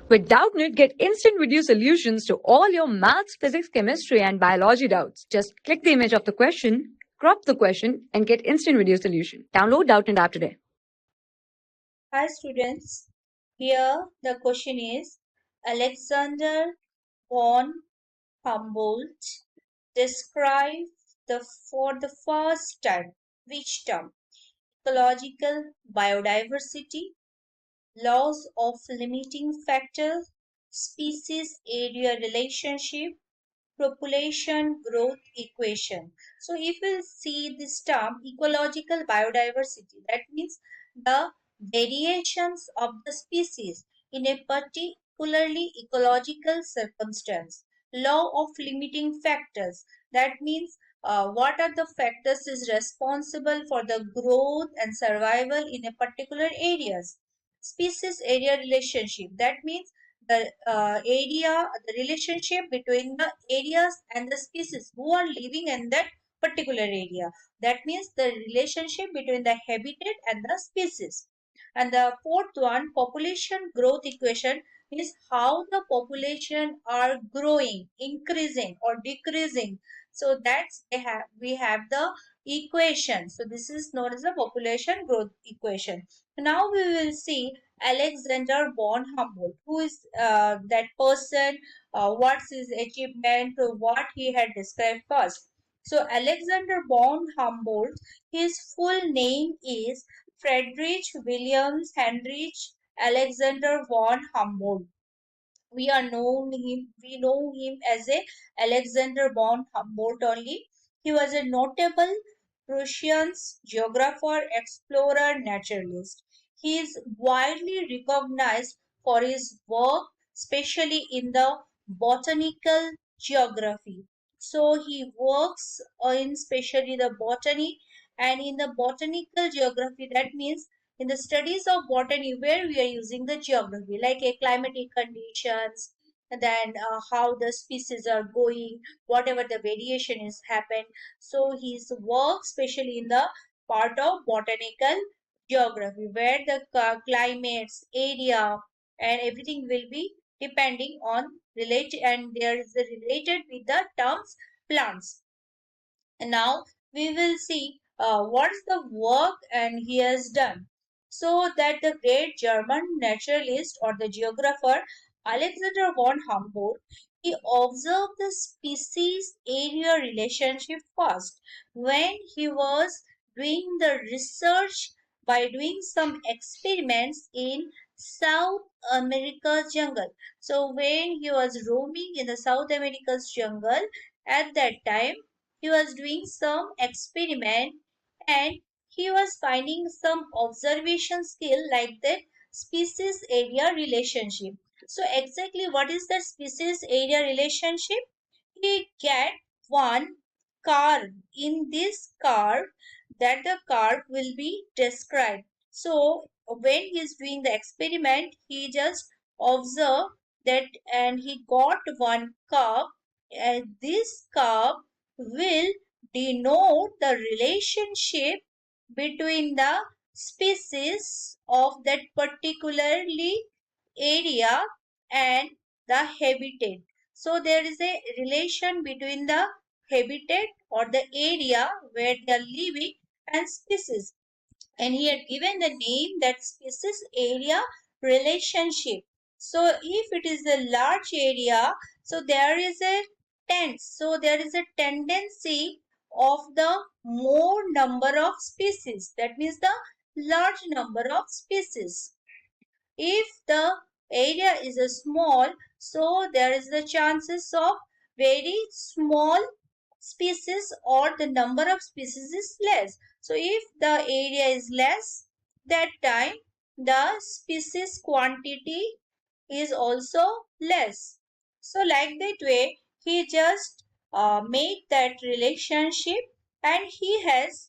With Doubtnut, get instant video solutions to all your maths, physics, chemistry, and biology doubts. Just click the image of the question, crop the question, and get instant video solution. Download Doubtnut app today. Hi students, here the question is Alexander von Humboldt described for the first time which term? Ecological biodiversity, laws of limiting factors, species area relationship, population growth equation. So if we see this term ecological biodiversity, that means the variations of the species in a particularly ecological circumstance. Law of limiting factors, that means what are the factors is responsible for the growth and survival in a particular areas. Species area relationship, that means the relationship between the areas and the species who are living in that particular area. That means the relationship between the habitat and the species. And the fourth one, population growth equation, is how the population are growing, increasing or decreasing. So that's we have the equation. So this is known as the population growth equation. Now we will see Alexander von Humboldt. Who is that person? What's his achievement? What he had described first. So Alexander von Humboldt, his full name is Friedrich Williams Heinrich Alexander von Humboldt. We know him as a Alexander von Humboldt only. He was a notable Prussian geographer, explorer, naturalist. He is widely recognized for his work, especially in the botanical geography. So he works in especially the botany, and in the botanical geography, that means in the studies of botany where we are using the geography like a climatic conditions, then how the species are going, whatever the variation is happened. So his work especially in the part of botanical geography where the climates area and everything will be depending on related, and there is a related with the terms plants. And now we will see what's the work and he has done. So that the great German naturalist or the geographer Alexander von Humboldt, he observed the species area relationship first when he was doing the research by doing some experiments in South America's jungle. So when he was roaming in the South America's jungle, at that time he was doing some experiment, and he was finding some observation skill like that species area relationship. So exactly what is the species area relationship? He get one curve. In this curve, that the curve will be described. So when he is doing the experiment, he just observe that and he got one curve, and this curve will denote the relationship between the species of that particularly area and the habitat. So there is a relation between the habitat or the area where they are living and species. And he had given the name that species area relationship. So if it is a large area, so there is a so there is a tendency of the more number of species. That means the large number of species. If the area is a small, so there is the chances of very small species or the number of species is less. So if the area is less, that time the species quantity is also less. So like that way, he just made that relationship, and he has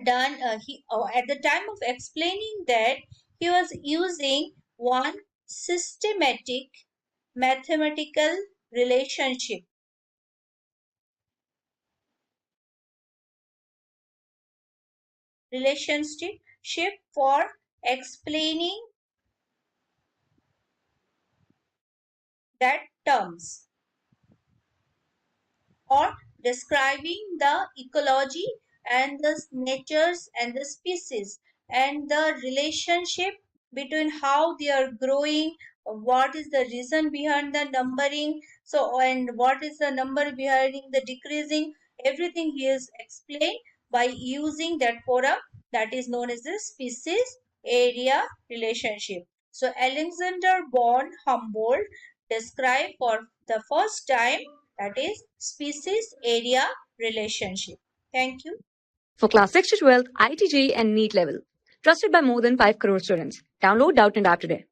done he at the time of explaining that he was using one systematic mathematical relationship relationship for explaining that terms, or describing the ecology and the natures and the species and the relationship between how they are growing, what is the reason behind the numbering, so and what is the number behind the decreasing. Everything he is explained by using that forum that is known as the species area relationship. So Alexander von Humboldt described for the first time, that is species area relationship. Thank you. For class 6 to 12, IIT JEE and NEET level. Trusted by more than 5 crore students. Download Doubtnut app today.